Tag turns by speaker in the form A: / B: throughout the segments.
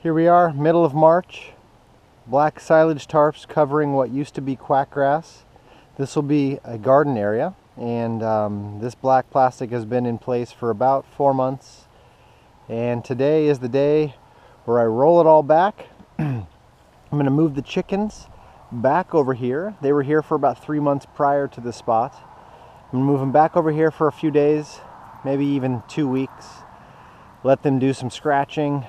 A: Here we are, middle of March. Black silage tarps covering what used to be quackgrass. This will be a garden area, and this black plastic has been in place for about 4 months. And today is the day where I roll it all back. I'm going to move the chickens back over here. They were here for about 3 months prior to this spot. I'm going to move them back over here for a few days, maybe even 2 weeks. Let them do some scratching,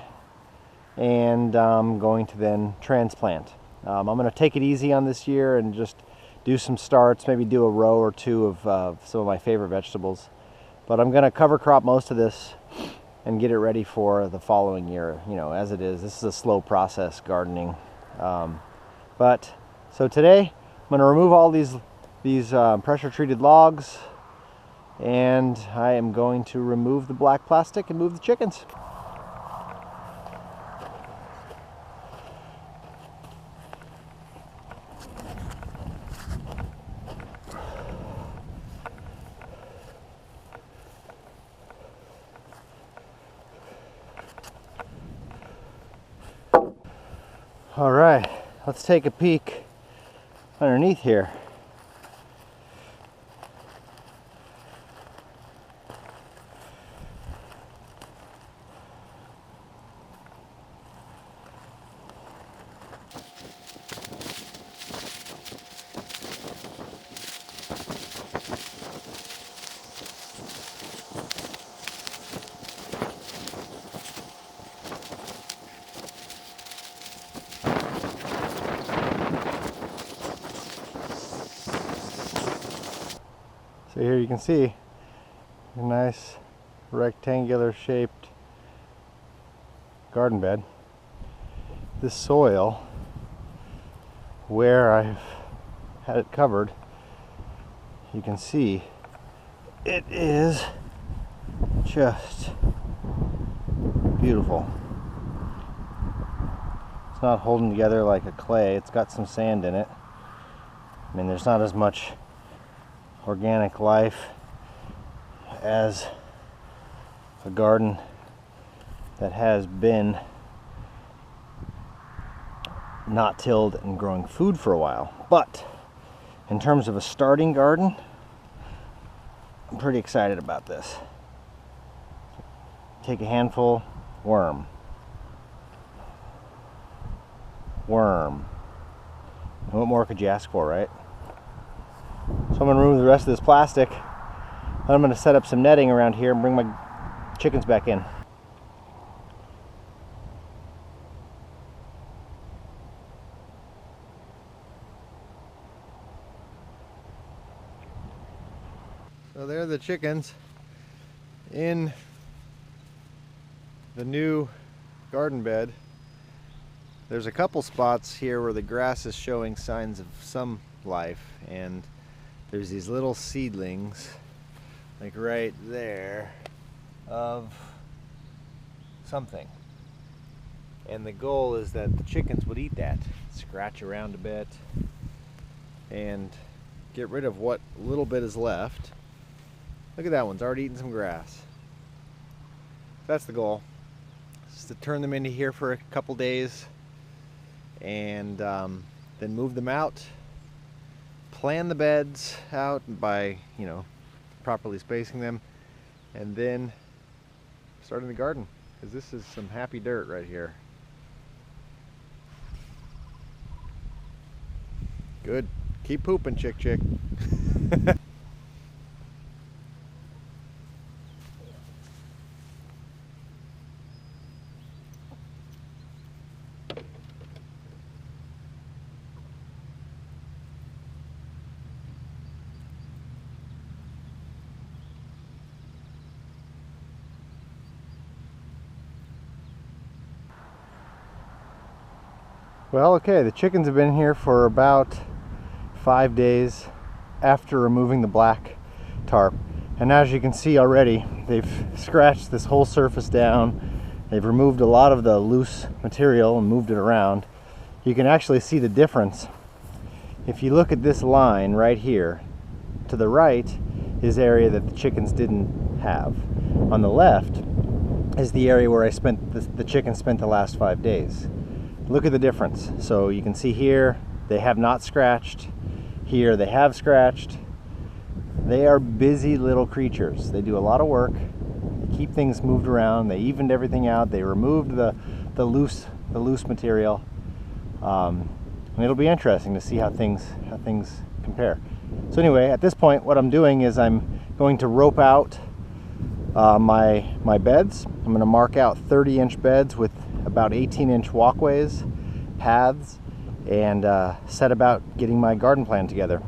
A: and I'm going to then transplant. I'm going to take it easy on this year and just do some starts, maybe do a row or two of some of my favorite vegetables. But I'm going to cover crop most of this and get it ready for the following year, you know, as it is. This is a slow process, gardening. So today I'm going to remove all these pressure treated logs, and I am going to remove the black plastic and move the chickens. All right, let's take a peek underneath here. So here you can see a nice rectangular shaped garden bed. This soil, where I've had it covered, you can see it is just beautiful. It's not holding together like a clay. It's got some sand in it. I mean, there's not as much organic life as a garden that has been not tilled and growing food for a while. But in terms of a starting garden, I'm pretty excited about this. Take a handful, worm. Worm. What more could you ask for, right? So I'm going to remove the rest of this plastic. I'm going to set up some netting around here and bring my chickens back in. So there are the chickens in the new garden bed. There's a couple spots here where the grass is showing signs of some life, and there's these little seedlings, like right there, of something. And the goal is that the chickens would eat that, scratch around a bit, and get rid of what little bit is left. Look at that one's already eating some grass. That's the goal, just to turn them into here for a couple days, and then move them out. Plan the beds out by, you know, properly spacing them, and then starting the garden, because this is some happy dirt right here. Good. Keep pooping, chick. Well, okay, the chickens have been here for about 5 days after removing the black tarp. And as you can see already, they've scratched this whole surface down. They've removed a lot of the loose material and moved it around. You can actually see the difference. If you look at this line right here, to the right is area that the chickens didn't have. On the left is the area where I spent the chickens spent the last 5 days. Look at the difference. So you can see here they have not scratched. Here they have scratched. They are busy little creatures. They do a lot of work. They keep things moved around. They evened everything out. They removed the loose material. And it'll be interesting to see how things compare. So anyway, at this point, what I'm doing is I'm going to rope out my beds. I'm going to mark out 30-inch beds with about 18-inch walkways, paths, and set about getting my garden plan together.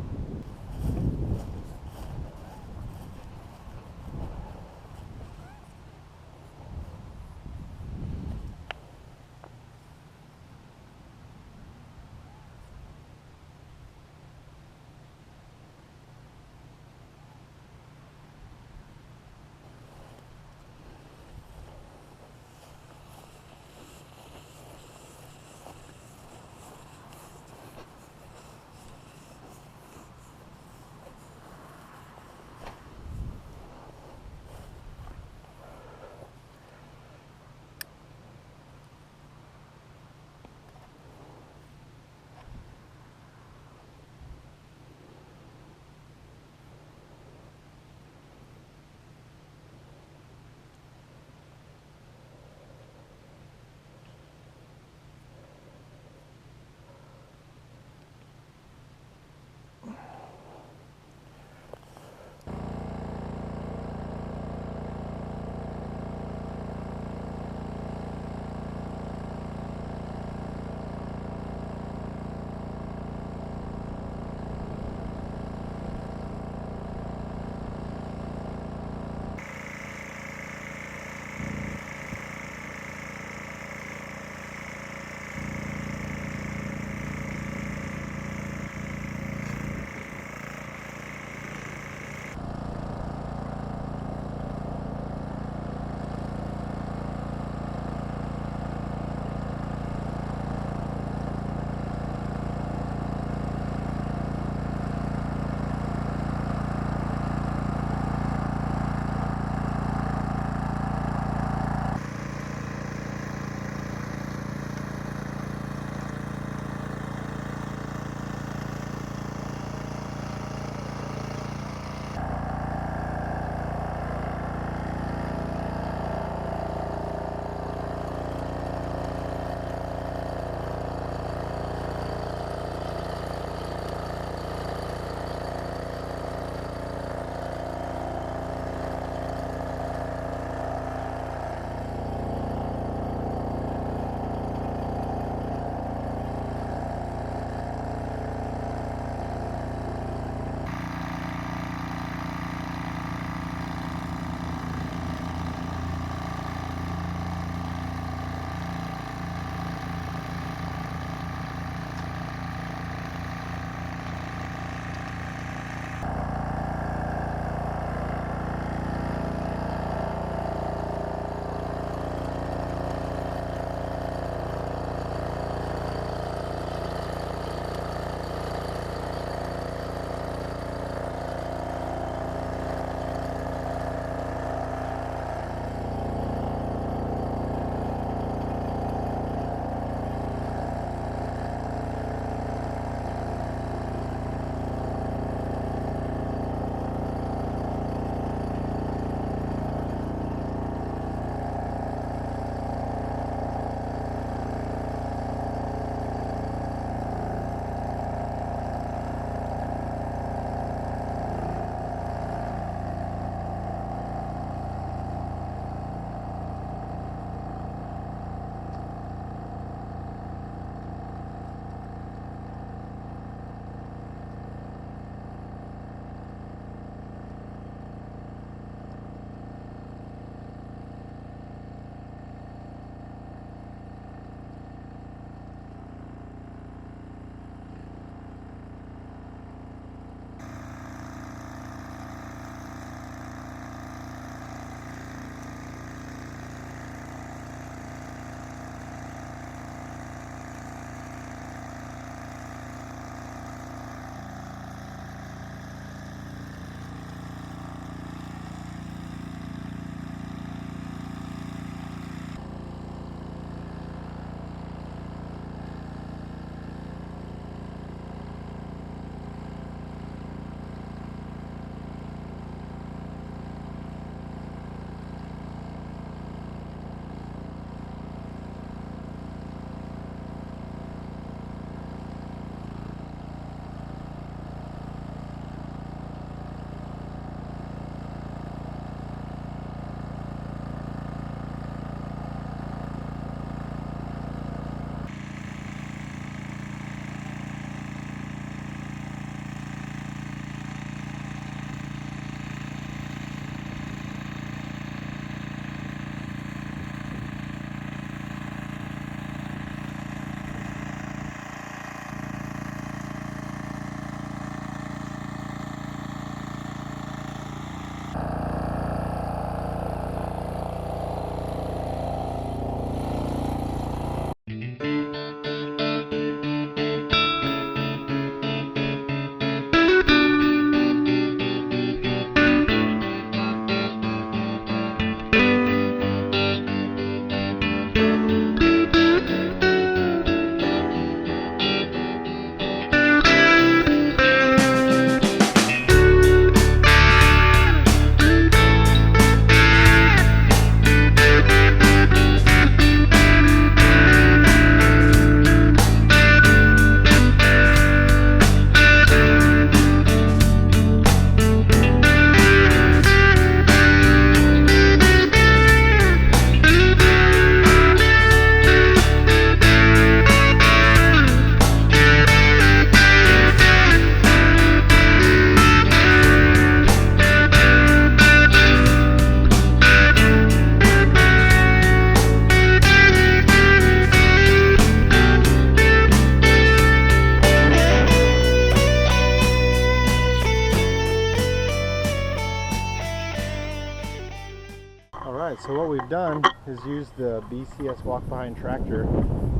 A: is use the BCS walk-behind tractor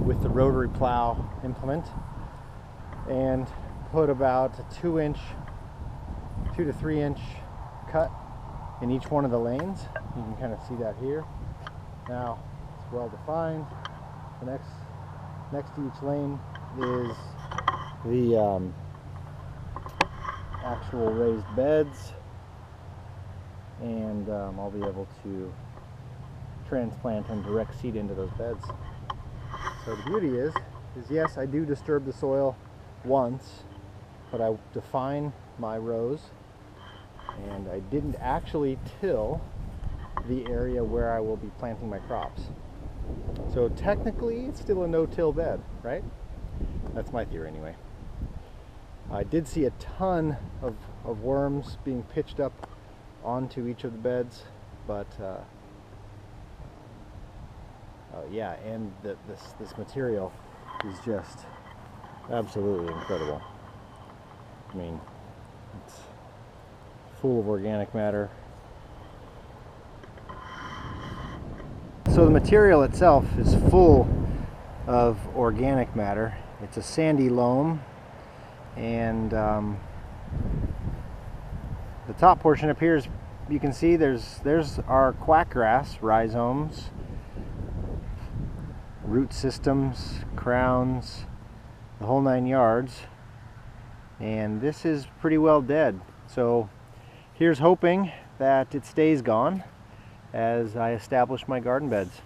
A: with the rotary plow implement and put about a 2 to 3 inch cut in each one of the lanes. You can kind of see that here. Now it's well defined. The next to each lane is the actual raised beds, and I'll be able to transplant and direct seed into those beds. So the beauty is yes, I do disturb the soil once, but I define my rows, and I didn't actually till the area where I will be planting my crops. So technically it's still a no-till bed, right? That's my theory anyway. I did see a ton of worms being pitched up onto each of the beds, but yeah, and this material is just absolutely incredible. I mean, it's full of organic matter. So the material itself is full of organic matter. It's a sandy loam, and the top portion up here is, you can see there's our quackgrass rhizomes, root systems, crowns, the whole 9 yards, and this is pretty well dead. So here's hoping that it stays gone as I establish my garden beds.